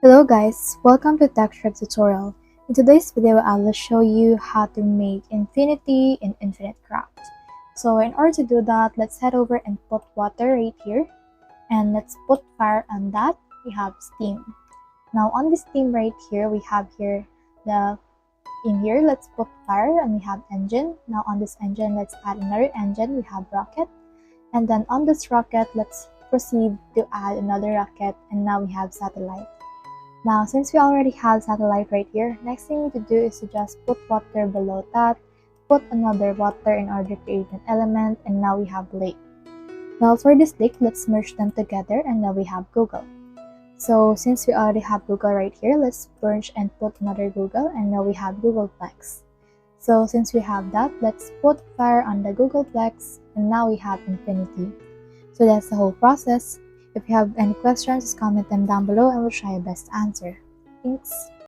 Hello guys, welcome to TechTrick tutorial. In today's video, I will show you how to make infinity in Infinite Craft. So in order to do that, let's head over and put water right here. And let's put fire on that. We have steam. Now on this steam right here, we have here let's put fire and we have engine. Now on this engine, let's add another engine. We have rocket. And then on this rocket, let's proceed to add another rocket. And now we have satellite. Now, since we already have satellite right here, next thing we need to do is to just put water below that, put another water in order to create an element, and now we have lake. Now for this lake, let's merge them together and now we have Google. So since we already have Google right here, let's merge and put another Google and now we have Googleplex. So since we have that, let's put fire on the Googleplex and now we have infinity. So that's the whole process. If you have any questions, just comment them down below and we'll try our best to answer. Thanks.